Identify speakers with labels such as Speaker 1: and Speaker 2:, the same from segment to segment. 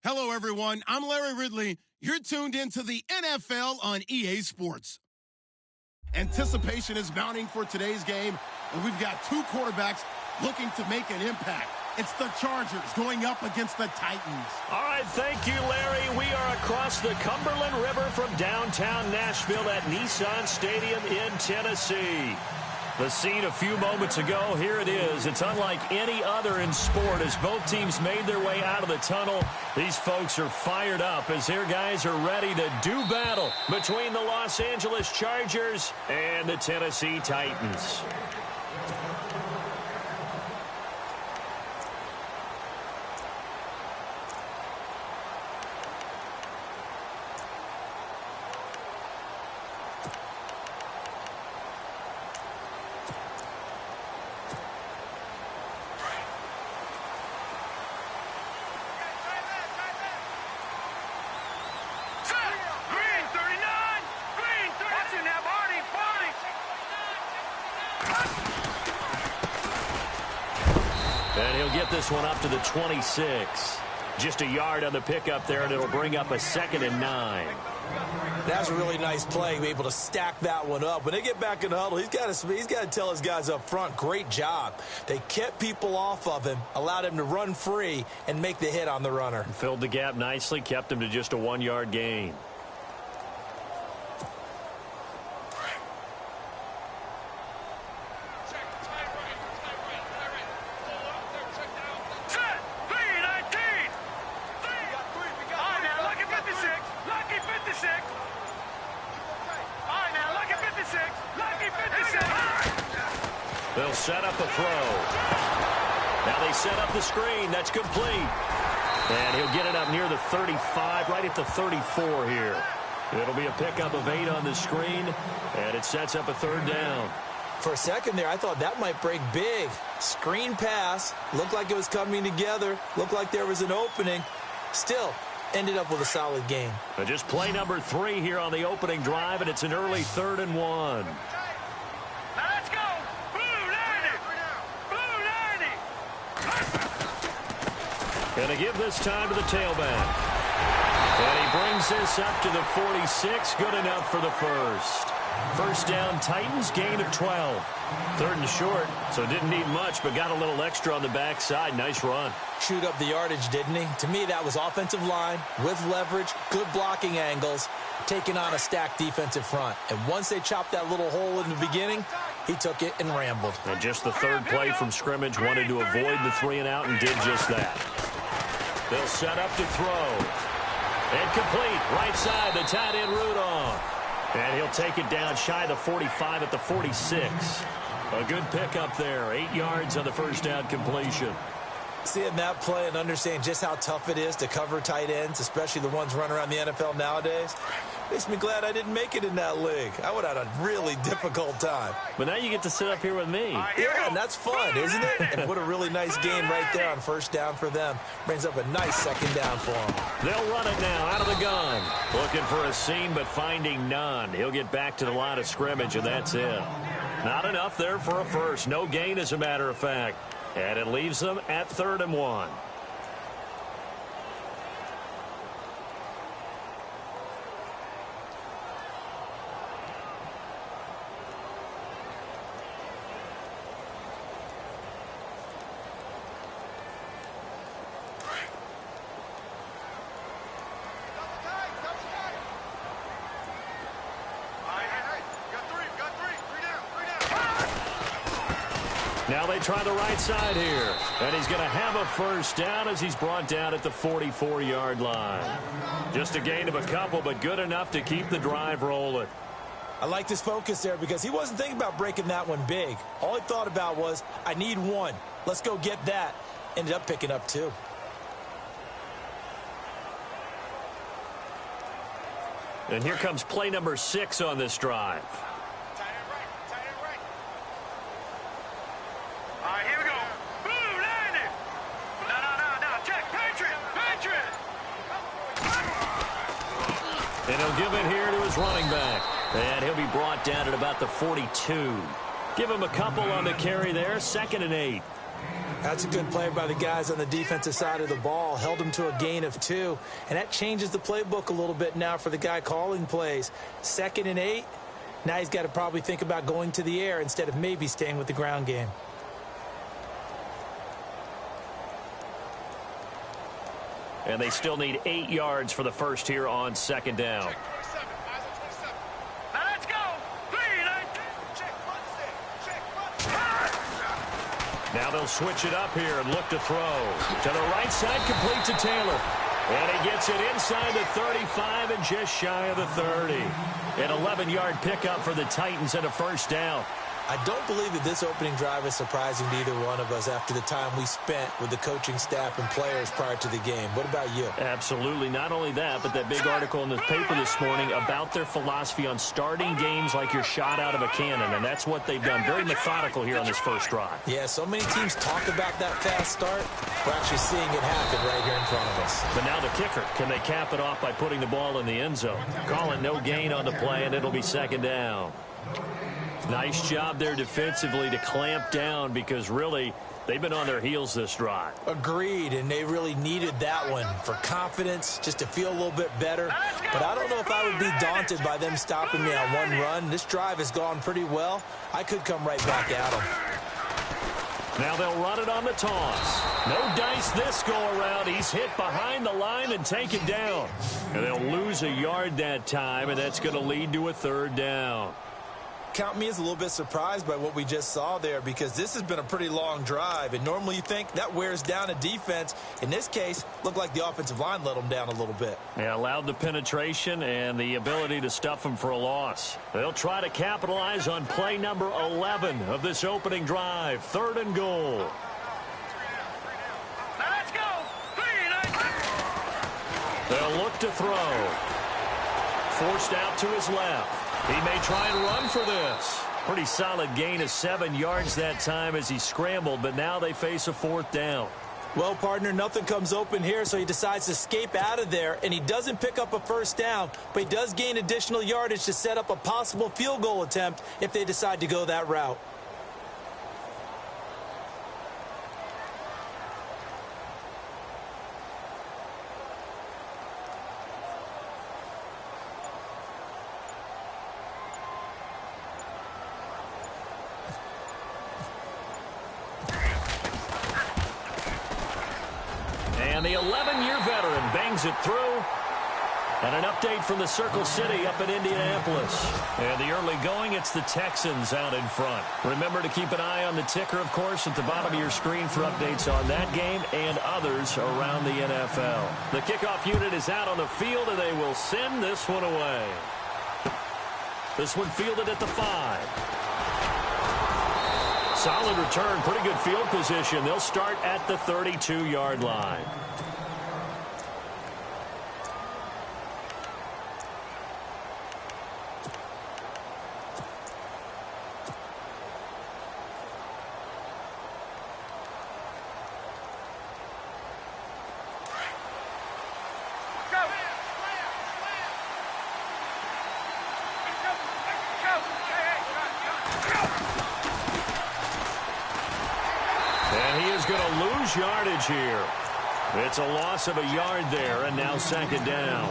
Speaker 1: Hello, everyone. I'm Larry Ridley. You're tuned into the NFL on EA Sports. Anticipation is mounting for today's game, and we've got two quarterbacks looking to make an impact. It's the Chargers going up against the Titans.
Speaker 2: All right, thank you, Larry. We are across the Cumberland River from downtown Nashville at Nissan Stadium in Tennessee. The scene a few moments ago, here it is. It's unlike any other in sport as both teams made their way out of the tunnel. These folks are fired up as their guys are ready to do battle between the Los Angeles Chargers and the Tennessee Titans. And he'll get this one up to the 26. Just a yard on the pickup there, and it'll bring up a 2nd and 9.
Speaker 3: That's a really nice play, be able to stack that one up. When they get back in the huddle, he's got to tell his guys up front, great job. They kept people off of him, allowed him to run free, and make the hit on the runner.
Speaker 2: Filled the gap nicely, kept him to just a 1-yard gain. They'll set up a throw. Now they set up the screen. That's complete. And he'll get it up near the 35, right at the 34 here. It'll be a pickup of 8 on the screen, and it sets up a 3rd down.
Speaker 3: For a second there, I thought that might break big. Screen pass. Looked like it was coming together. Looked like there was an opening. Still, ended up with a solid game.
Speaker 2: But just play number 3 here on the opening drive, and it's an early 3rd and 1. Going to give this time to the tailback. And he brings this up to the 46. Good enough for the first. First down, Titans, gain of 12. 3rd and short, so didn't need much, but got a little extra on the backside. Nice run.
Speaker 3: Chewed up the yardage, didn't he? To me, that was offensive line with leverage, good blocking angles, taking on a stacked defensive front. And once they chopped that little hole in the beginning, he took it and rambled.
Speaker 2: And just the 3rd play from scrimmage, wanted to avoid the 3-and-out and did just that. They'll set up to throw. And complete. Right side, the tight end Rudolph. And he'll take it down shy of the 45 at the 46. A good pickup there. 8 yards on the first down completion.
Speaker 3: Seeing that play and understanding just how tough it is to cover tight ends, especially the ones running around the NFL nowadays, makes me glad I didn't make it in that league. I would have had a really difficult time.
Speaker 2: But now you get to sit up here with me.
Speaker 3: Yeah, and that's fun, isn't it? And what a really nice game right there on first down for them. Brings up a nice 2nd down for them.
Speaker 2: They'll run it now out of the gun. Looking for a seam, but finding none. He'll get back to the line of scrimmage, and that's it. Not enough there for a first. No gain, as a matter of fact. And it leaves them at 3rd and 1. Now they try the right side here. And he's going to have a first down as he's brought down at the 44-yard line. Just a gain of a couple, but good enough to keep the drive rolling.
Speaker 3: I like his focus there because he wasn't thinking about breaking that one big. All he thought about was, I need 1. Let's go get that. Ended up picking up 2.
Speaker 2: And here comes play number 6 on this drive. And he'll give it here to his running back. And he'll be brought down at about the 42. Give him a couple on the carry there. 2nd and 8.
Speaker 3: That's a good play by the guys on the defensive side of the ball. Held them to a gain of 2. And that changes the playbook a little bit now for the guy calling plays. 2nd and 8. Now he's got to probably think about going to the air instead of maybe staying with the ground game.
Speaker 2: And they still need 8 yards for the first here on 2nd down. Now they'll switch it up here and look to throw. To the right side, complete to Taylor. And he gets it inside the 35 and just shy of the 30. An 11-yard pickup for the Titans and a first down.
Speaker 3: I don't believe that this opening drive is surprising to either one of us after the time we spent with the coaching staff and players prior to the game. What about you?
Speaker 2: Absolutely. Not only that, but that big article in the paper this morning about their philosophy on starting games like you're shot out of a cannon, and that's what they've done. Very methodical here on this first drive.
Speaker 3: Yeah, so many teams talk about that fast start. We're actually seeing it happen right here in front of us.
Speaker 2: But now the kicker, can they cap it off by putting the ball in the end zone? Call it no gain on the play, and it'll be 2nd down. Nice job there defensively to clamp down because really they've been on their heels this drive.
Speaker 3: Agreed, and they really needed that one for confidence, just to feel a little bit better. But I don't know if I would be daunted by them stopping me on one run. This drive has gone pretty well. I could come right back at them.
Speaker 2: Now they'll run it on the toss. No dice this go-around. He's hit behind the line and taken down. And they'll lose a yard that time, and that's going to lead to a 3rd down.
Speaker 3: Count me as a little bit surprised by what we just saw there because this has been a pretty long drive, and normally you think that wears down a defense. In this case, looked like the offensive line let them down a little bit.
Speaker 2: Yeah, allowed the penetration and the ability to stuff them for a loss. They'll try to capitalize on play number 11 of this opening drive. 3rd and goal.
Speaker 4: Let's go.
Speaker 2: They'll look to throw. Forced out to his left. He may try and run for this. Pretty solid gain of 7 yards that time as he scrambled, but now they face a 4th down.
Speaker 3: Well, partner, nothing comes open here, so he decides to escape out of there, and he doesn't pick up a first down, but he does gain additional yardage to set up a possible field goal attempt if they decide to go that route.
Speaker 2: And the 11-year veteran bangs it through. And an update from the Circle City up in Indianapolis. And the early going, it's the Texans out in front. Remember to keep an eye on the ticker, of course, at the bottom of your screen for updates on that game and others around the NFL. The kickoff unit is out on the field, and they will send this one away. This one fielded at the 5. Solid return, pretty good field position. They'll start at the 32-yard line. Yardage here. It's a loss of a yard there, and now 2nd down.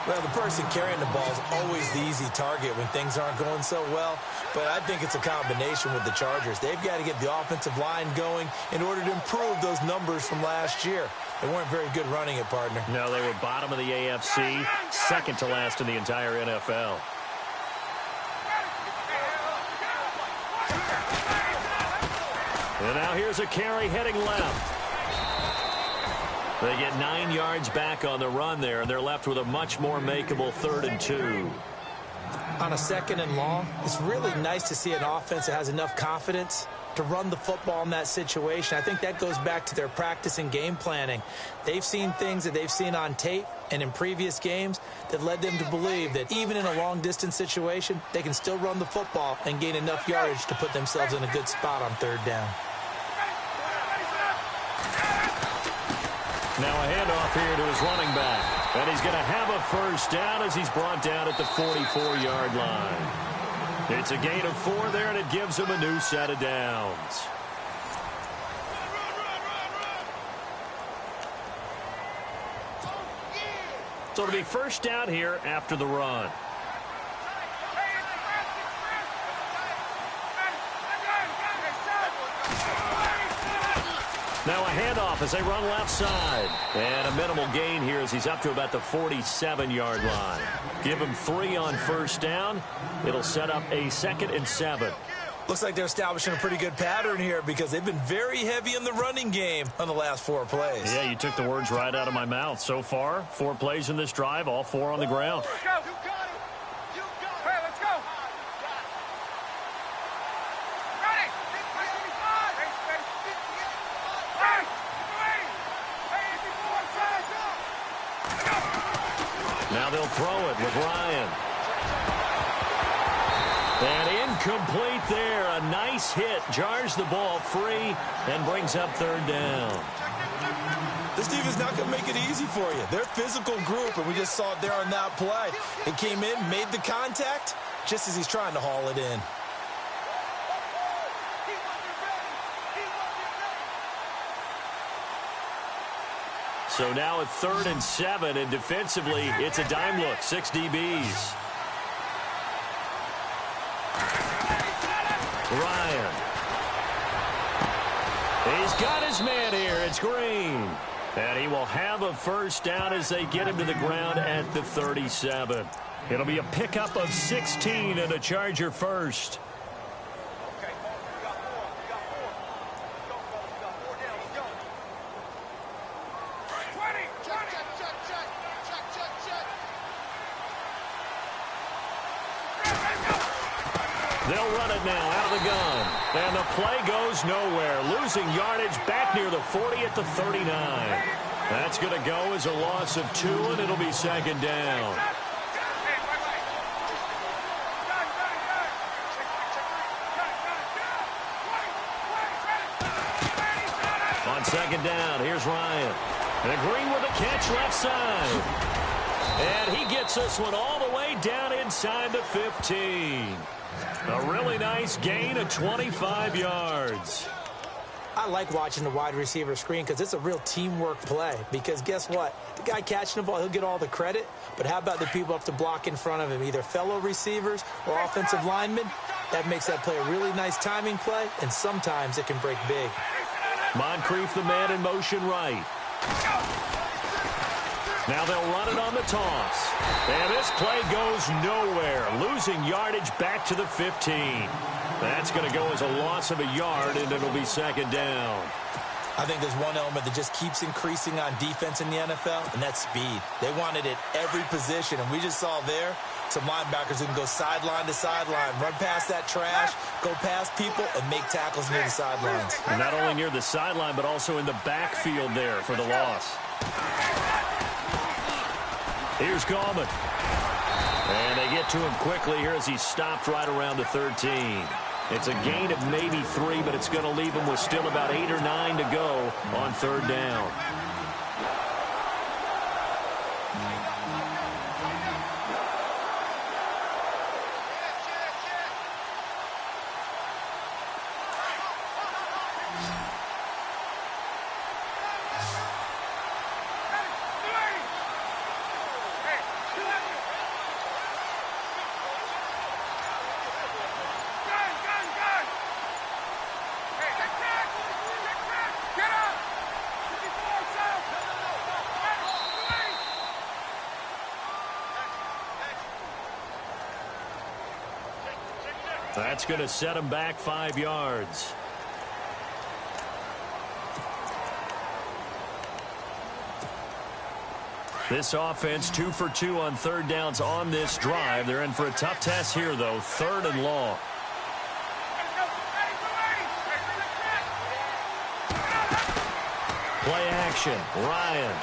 Speaker 3: Well, the person carrying the ball is always the easy target when things aren't going so well, but I think it's a combination with the Chargers. They've got to get the offensive line going in order to improve those numbers from last year. They weren't very good running it, partner.
Speaker 2: No, they were bottom of the AFC, second to last in the entire NFL. And now here's a carry heading left. They get 9 yards back on the run there, and they're left with a much more makeable 3rd and 2.
Speaker 3: On a 2nd and long, it's really nice to see an offense that has enough confidence to run the football in that situation. I think that goes back to their practice and game planning. They've seen things that they've seen on tape and in previous games that led them to believe that even in a long-distance situation, they can still run the football and gain enough yardage to put themselves in a good spot on 3rd down.
Speaker 2: Now a handoff here to his running back. And he's going to have a first down as he's brought down at the 44-yard line. It's a gain of 4 there, and it gives him a new set of downs. So it'll be first down here after the run. Now a handoff as they run left side. And a minimal gain here as he's up to about the 47-yard line. Give him 3 on first down. It'll set up a 2nd and 7.
Speaker 3: Looks like they're establishing a pretty good pattern here because they've been very heavy in the running game on the last 4 plays.
Speaker 2: Yeah, you took the words right out of my mouth. So far, 4 plays in this drive, all 4 on the ground.
Speaker 4: You got it. You got it. Hey, let's go. Ready.
Speaker 2: Now they'll throw it with Ryan. And incomplete there. A nice hit. Jars the ball free and brings up 3rd down.
Speaker 3: This team is not going to make it easy for you. They're a physical group, and we just saw it there on that play. He came in, made the contact, just as he's trying to haul it in.
Speaker 2: So now it's 3rd and 7, and defensively, it's a dime look. 6 DBs. Ryan. He's got his man here. It's Green. And he will have a first down as they get him to the ground at the 37. It'll be a pickup of 16 and a Charger first. They'll run it now out of the gun. And the play goes nowhere. Losing yardage back near the 40 at the 39. That's going to go as a loss of 2, and it'll be 2nd down. On 2nd down, here's Ryan. And Green with a catch left side. And he gets this one all the way down inside the 15. A really nice gain of 25 yards.
Speaker 3: I like watching the wide receiver screen because it's a real teamwork play. Because guess what? The guy catching the ball, he'll get all the credit. But how about the people up to block in front of him, either fellow receivers or offensive linemen? That makes that play a really nice timing play, and sometimes it can break big.
Speaker 2: Moncrief, the man in motion right. Now they'll run it on the toss. And this play goes nowhere. Losing yardage back to the 15. That's going to go as a loss of a yard, and it'll be 2nd down.
Speaker 3: I think there's one element that just keeps increasing on defense in the NFL, and that's speed. They want it at every position, and we just saw there some linebackers who can go sideline to sideline, run past that trash, go past people, and make tackles near the sidelines.
Speaker 2: And not only near the sideline, but also in the backfield there for the loss. Here's Gallman. And they get to him quickly here as he's stopped right around the 13. It's a gain of maybe 3, but it's going to leave him with still about 8 or 9 to go on 3rd down. That's going to set him back 5 yards. This offense 2 for 2 on 3rd downs on this drive. They're in for a tough test here, though. 3rd and long. Play action. Ryan.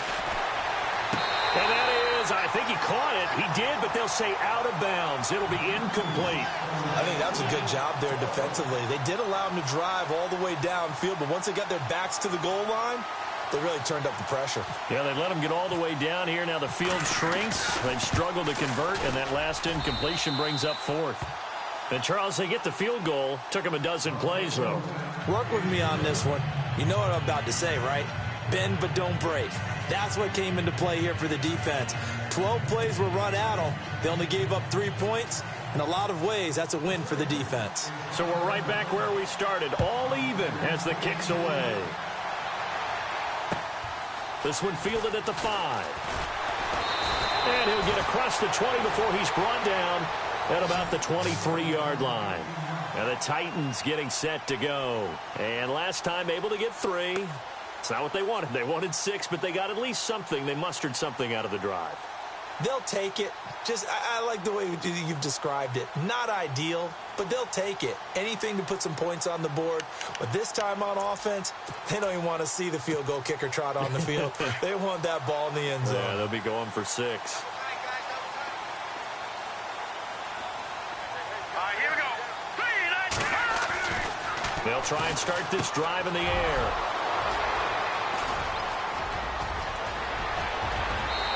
Speaker 2: And that is, I think he caught it. He did, but they'll say out of bounds. It'll be incomplete.
Speaker 3: I think that's a good job there defensively. They did allow him to drive all the way downfield, but once they got their backs to the goal line, they really turned up the pressure.
Speaker 2: Yeah, they let him get all the way down here. Now the field shrinks. They've struggled to convert, and that last incompletion brings up 4th. And, Charles, they get the field goal. Took them a dozen plays, though.
Speaker 3: Work with me on this one. You know what I'm about to say, right? Bend but don't break. That's what came into play here for the defense. 12 plays were run at them. They only gave up 3 points. In a lot of ways, that's a win for the defense.
Speaker 2: So we're right back where we started, all even as the kick's away. This one fielded at the 5. And he'll get across the 20 before he's brought down at about the 23-yard line. And the Titans getting set to go. And last time able to get 3. It's not what they wanted. They wanted 6, but they got at least something. They mustered something out of the drive.
Speaker 3: They'll take it. I like the way you've described it. Not ideal, but they'll take it. Anything to put some points on the board. But this time on offense, they don't even want to see the field goal kicker trot on the field. They want that ball in the end zone.
Speaker 2: Yeah, they'll be going for 6.
Speaker 4: Here we go.
Speaker 2: They'll try and start this drive in the air.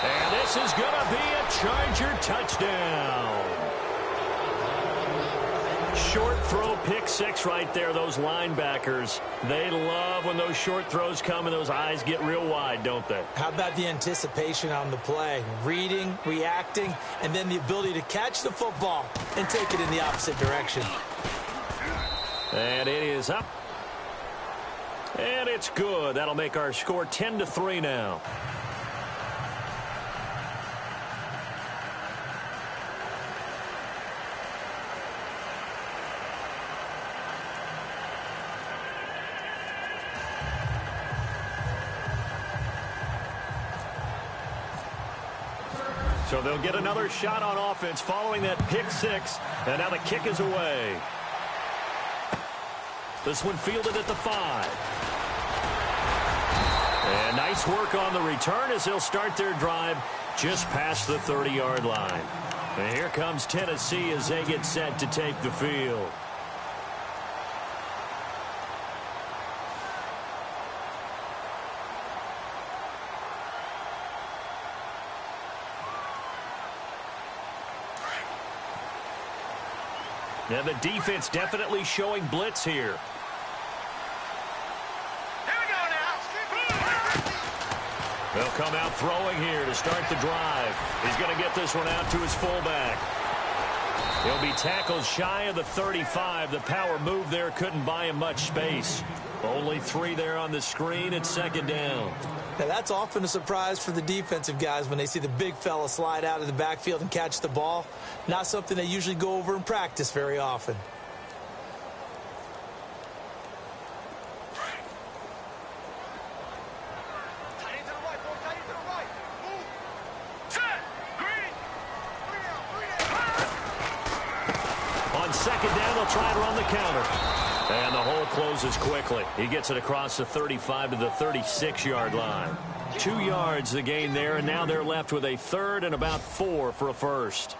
Speaker 2: And this is going to be a Charger touchdown. Short throw pick 6 right there. Those linebackers, they love when those short throws come and those eyes get real wide, don't they?
Speaker 3: How about the anticipation on the play? Reading, reacting, and then the ability to catch the football and take it in the opposite direction.
Speaker 2: And it is up. And it's good. That'll make our score 10-3 now. So they'll get another shot on offense following that pick 6. And now the kick is away. This one fielded at the 5. And nice work on the return as they'll start their drive just past the 30-yard line. And here comes Tennessee as they get set to take the field. And the defense definitely showing blitz here.
Speaker 4: Here we go now.
Speaker 2: They'll come out throwing here to start the drive. He's going to get this one out to his fullback. He'll be tackled shy of the 35. The power move there couldn't buy him much space. Only 3 there on the screen. It's second down.
Speaker 3: Now, that's often a surprise for the defensive guys when they see the big fella slide out of the backfield and catch the ball. Not something they usually go over in practice very often.
Speaker 4: Tight end to the right, boy. Tight end to the right. Move. Set. Green. 3 out.
Speaker 2: On second down, they'll try and run the counter. And the hole closes quickly. He gets it across the 35 to the 36-yard line. 2 yards the gain there, and now they're left with a 3rd and about 4 for a first.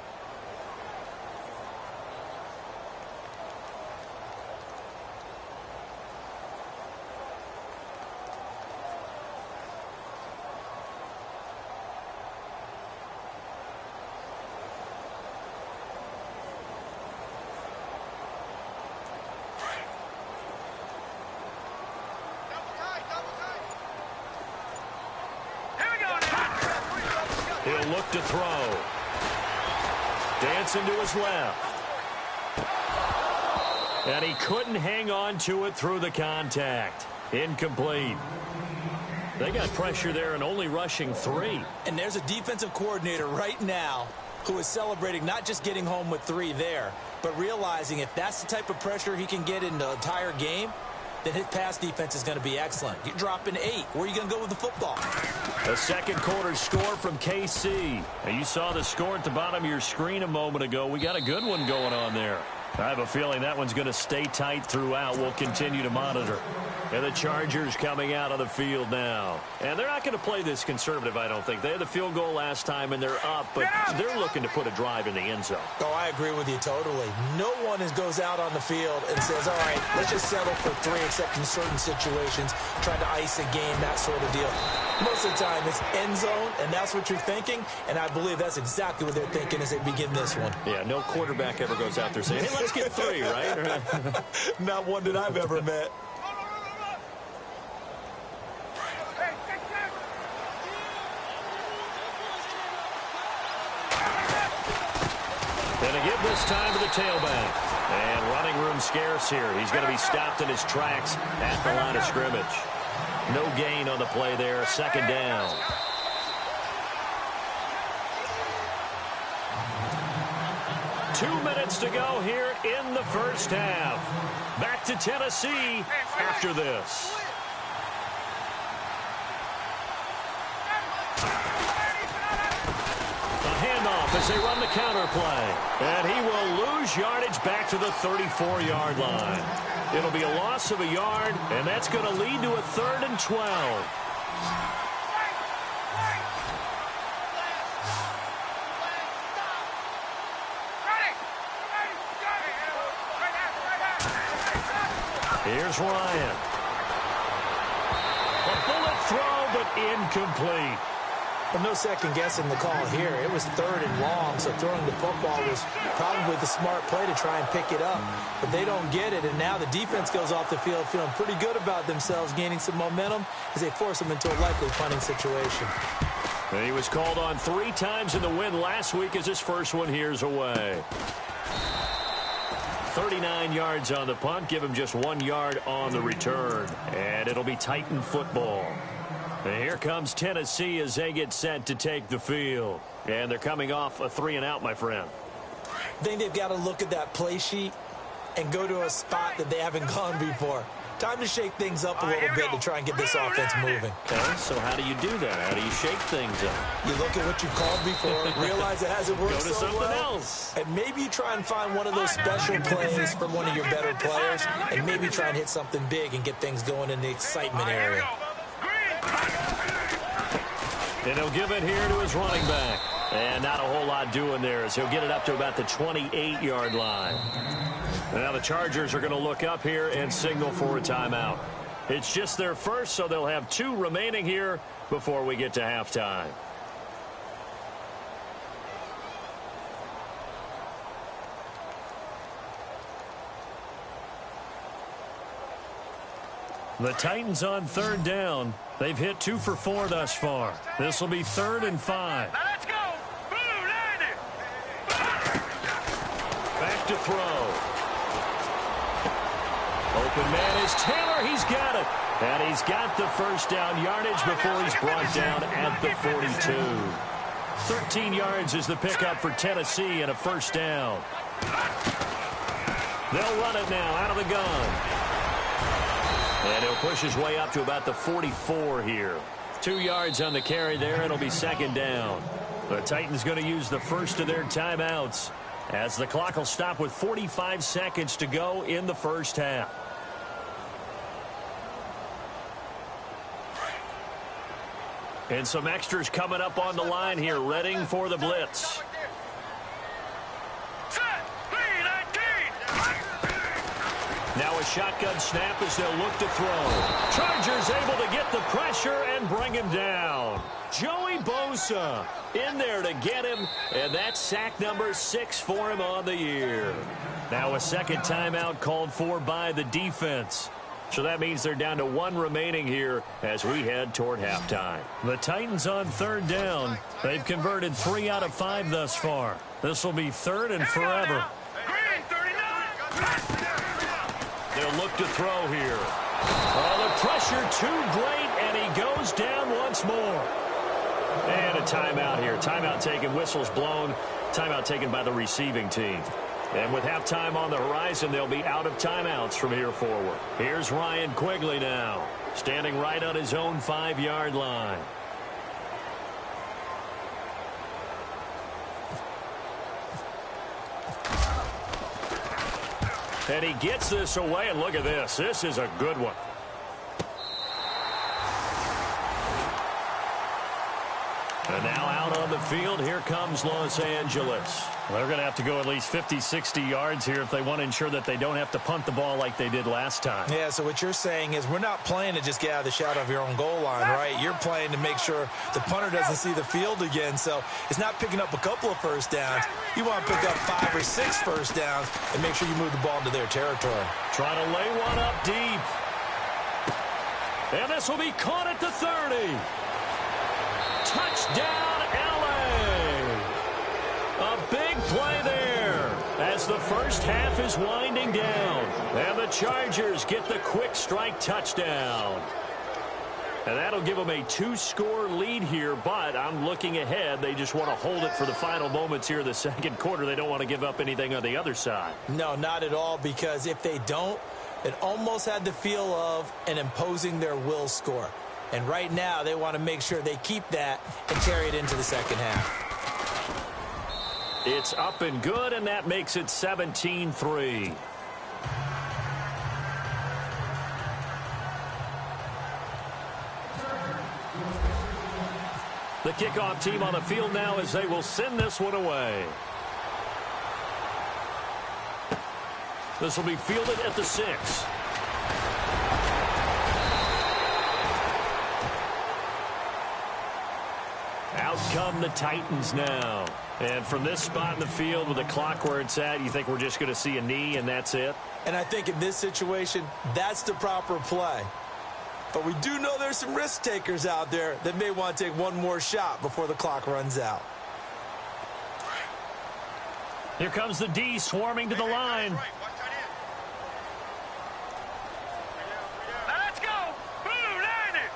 Speaker 2: He'll look to throw. Dancing to his left. And he couldn't hang on to it through the contact. Incomplete. They got pressure there and only rushing 3.
Speaker 3: And there's a defensive coordinator right now who is celebrating not just getting home with 3 there, but realizing if that's the type of pressure he can get in the entire game, then his pass defense is going to be excellent. You're dropping 8. Where are you going to go with the football?
Speaker 2: The second quarter score from KC. And you saw the score at the bottom of your screen a moment ago. We got a good one going on there. I have a feeling that one's going to stay tight throughout. We'll continue to monitor. And the Chargers coming out of the field now. And they're not going to play this conservative, I don't think. They had the field goal last time, and they're up, but they're looking to put a drive in the end zone.
Speaker 3: Oh, I agree with you totally. No one goes out on the field and says, all right, let's just settle for 3, except in certain situations, trying to ice a game, that sort of deal. Most of the time, it's end zone, and that's what you're thinking, and I believe that's exactly what they're thinking as they begin this one.
Speaker 2: Yeah, no quarterback ever goes out there saying, hey, let's get 3, right?
Speaker 3: Not one that I've ever met.
Speaker 2: And to give this time to the tailback. And running room scarce here. He's going to be stopped in his tracks at the line of scrimmage. No gain on the play there. Second down. Two minutes to go here in the first half. Back to Tennessee after this. A handoff as they run the counter play. And he will lose yardage back to the 34-yard line. It'll be a loss of a yard, and that's going to lead to a 3rd and 12. Here's Ryan. A bullet throw, but incomplete.
Speaker 3: Well, no second guessing the call here. It was 3rd and long, so throwing the football was probably the smart play to try and pick it up. But they don't get it, and now the defense goes off the field feeling pretty good about themselves, gaining some momentum as they force them into a likely punting situation.
Speaker 2: And he was called on 3 times in the win last week as his first one here's away. 39 yards on the punt, give him just 1 yard on the return. And it'll be Titan football. And here comes Tennessee as they get set to take the field. And they're coming off a 3-and-out, my friend.
Speaker 3: I think they've got to look at that play sheet and go to a spot that they haven't gone before. Time to shake things up a little bit to try and get this offense moving.
Speaker 2: Okay, so how do you do that? How do you shake things up?
Speaker 3: You look at what you called before, realize it hasn't worked
Speaker 2: Go to
Speaker 3: so
Speaker 2: something
Speaker 3: well,
Speaker 2: else.
Speaker 3: and maybe you try and find one of those special plays from one of your better players, and maybe try and hit something big and get things going in the excitement area.
Speaker 2: And he'll give it here to his running back. And not a whole lot doing there as he'll get it up to about the 28-yard line. Now the Chargers are going to look up here and signal for a timeout. It's just their first, so they'll have 2 remaining here before we get to halftime. The Titans on 3rd down. They've hit 2 for 4 thus far. This will be 3rd and 5.
Speaker 4: Now let's go. Boom, landed.
Speaker 2: Back to throw. Open man is Taylor. He's got it. And he's got the first down yardage before he's brought down at the 42. 13 yards is the pickup for Tennessee and a first down. They'll run it now out of the gun. And he'll push his way up to about the 44 here. 2 yards on the carry there. It'll be 2nd down. The Titans going to use the first of their timeouts as the clock will stop with 45 seconds to go in the first half. And some extras coming up on the line here, readying for the blitz. Now a shotgun snap as they'll look to throw. Chargers able to get the pressure and bring him down. Joey Bosa in there to get him, and that's sack number 6 for him on the year. Now a second timeout called for by the defense. So that means they're down to 1 remaining here as we head toward halftime. The Titans on 3rd down. They've converted 3 out of 5 thus far. This will be 3rd and forever. They'll look to throw here. Oh, the pressure too great, and he goes down once more. And a timeout here. Timeout taken, whistles blown. Timeout taken by the receiving team. And with halftime on the horizon, they'll be out of timeouts from here forward. Here's Ryan Quigley now, standing right on his own 5-yard line. And he gets this away, and look at this. This is a good one. And now out on the field, here comes Los Angeles. They're going to have to go at least 50, 60 yards here if they want to ensure that they don't have to punt the ball like they did last time.
Speaker 3: Yeah, so what you're saying is we're not playing to just get out of the shadow of your own goal line, right? You're playing to make sure the punter doesn't see the field again. So it's not picking up a couple of first downs. You want to pick up 5 or 6 first downs and make sure you move the ball into their territory.
Speaker 2: Trying to lay one up deep. And this will be caught at the 30. Touchdown, L.A. A big play there. first half is winding down. And the Chargers get the quick strike touchdown. And that'll give them a 2-score lead here, but I'm looking ahead. They just want to hold it for the final moments here in the second quarter. They don't want to give up anything on the other side.
Speaker 3: No, not at all, because if they don't, it almost had the feel of an imposing their will score. And right now, they want to make sure they keep that and carry it into the second half.
Speaker 2: It's up and good, and that makes it 17-3. The kickoff team on the field now as they will send this one away. This will be fielded at the 6. Out come the Titans now. And from this spot in the field with the clock where it's at, you think we're just going to see a knee and that's it?
Speaker 3: And I think in this situation, that's the proper play. But we do know there's some risk takers out there that may want to take one more shot before the clock runs out.
Speaker 2: Here comes the D swarming to the line.
Speaker 4: Let's go. Blue line it.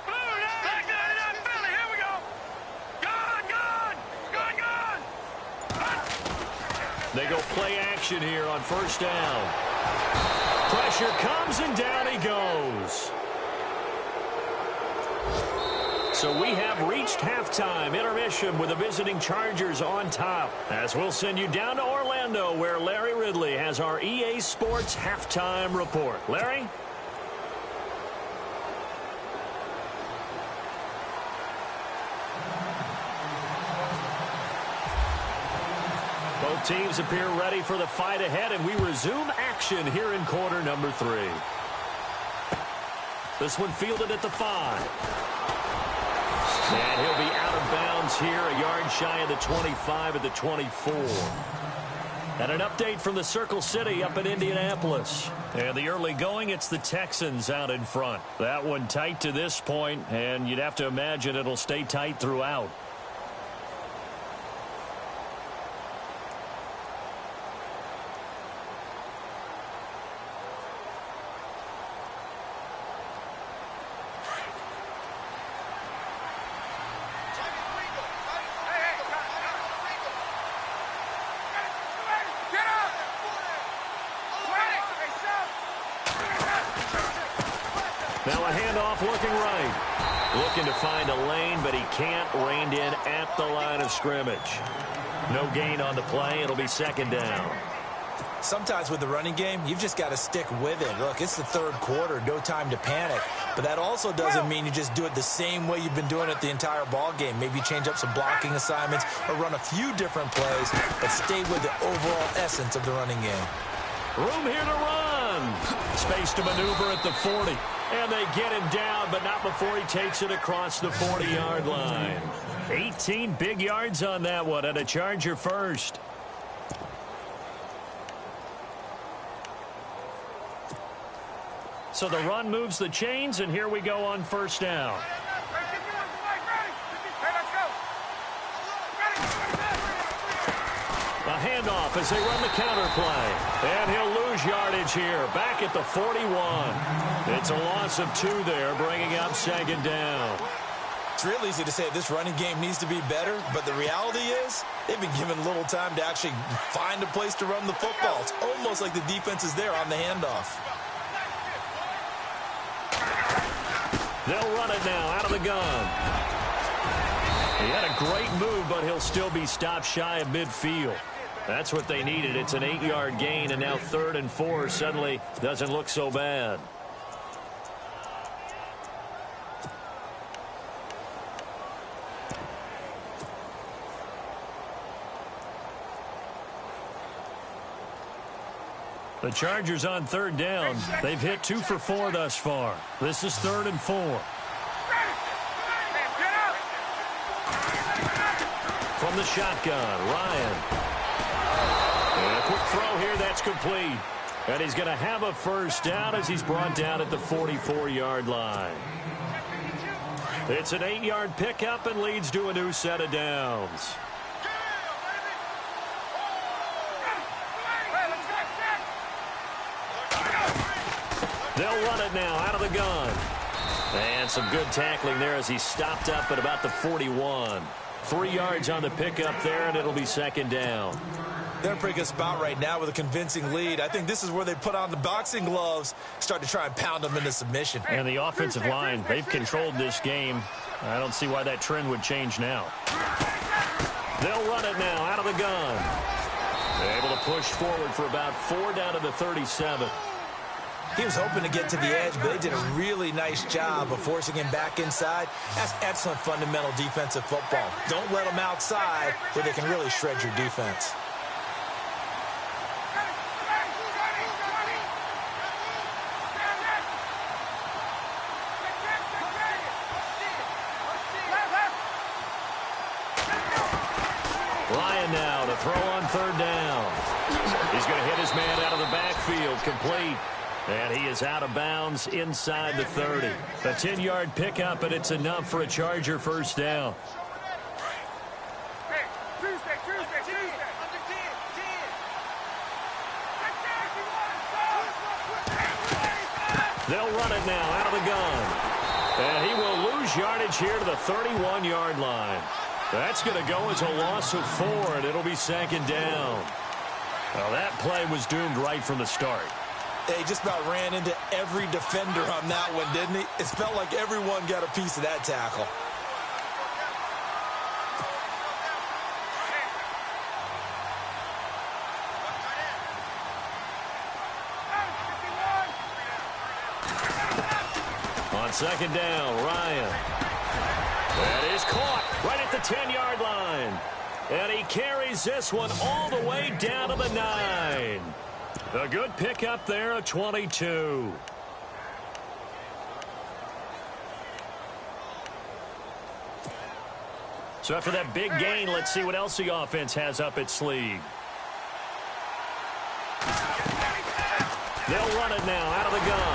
Speaker 4: Blue line. Back down in Philly. Here we go. Gone.
Speaker 2: They go play action here on first down. Pressure comes and down he goes. So we have reached halftime intermission with the visiting Chargers on top. As we'll send you down to Orlando where Larry Ridley has our EA Sports halftime report. Larry? Both teams appear ready for the fight ahead, and we resume action here in quarter number 3. This one fielded at the 5. And he'll be out of bounds here, a yard shy of the 25 at the 24. And an update from the Circle City up in Indianapolis. And the early going, it's the Texans out in front. That one tight to this point, and you'd have to imagine it'll stay tight throughout. Now a handoff looking right. Looking to find a lane, but he can't. Reined in at the line of scrimmage. No gain on the play. It'll be second down.
Speaker 3: Sometimes with the running game, you've just got to stick with it. Look, it's the third quarter. No time to panic. But that also doesn't mean you just do it the same way you've been doing it the entire ball game. Maybe change up some blocking assignments or run a few different plays, but stay with the overall essence of the running game.
Speaker 2: Room here to run. Space to maneuver at the 40. And they get him down, but not before he takes it across the 40-yard line. 18 big yards on that one, and a Charger first. So the run moves the chains, and here we go on first down. A handoff as they run the counter play. And he'll lose yardage here. Back at the 41. It's a loss of 2 there, bringing up second down.
Speaker 3: It's real easy to say this running game needs to be better, but the reality is they've been given little time to actually find a place to run the football. It's almost like the defense is there on the handoff.
Speaker 2: They'll run it now out of the gun. He had a great move, but he'll still be stopped shy of midfield. That's what they needed. It's an 8-yard gain, and now 3rd and 4 suddenly doesn't look so bad. The Chargers on 3rd down. They've hit 2 for 4 thus far. This is 3rd and 4. From the shotgun, Ryan. And a quick throw here, that's complete. And he's going to have a first down as he's brought down at the 44-yard line. It's an 8-yard pickup and leads to a new set of downs. They'll run it now out of the gun. And some good tackling there as he stopped up at about the 41. 3 yards on the pickup there, and it'll be second down.
Speaker 3: They're in a pretty good spot right now with a convincing lead. I think this is where they put on the boxing gloves, start to try and pound them into submission.
Speaker 2: And the offensive line, they've controlled this game. I don't see why that trend would change now. They'll run it now out of the gun. They're able to push forward for about 4 down to the 37.
Speaker 3: He was hoping to get to the edge, but they did a really nice job of forcing him back inside. That's excellent fundamental defensive football. Don't let them outside where they can really shred your defense.
Speaker 2: Ryan now to throw on third down. He's going to hit his man out of the backfield, complete. And he is out of bounds inside the 30. A 10-yard pickup, and it's enough for a Charger first down. They'll run it now out of the gun. And he will lose yardage here to the 31-yard line. That's going to go as a loss of 4, and it'll be second down. Well, that play was doomed right from the start.
Speaker 3: He just about ran into every defender on that one, didn't he? It felt like everyone got a piece of that tackle.
Speaker 2: On second down, Ryan. That is caught right at the 10-yard line. And he carries this one all the way down to the 9. A good pickup there at 22. So after that big gain, let's see what else the offense has up its sleeve. They'll run it now out of the gun.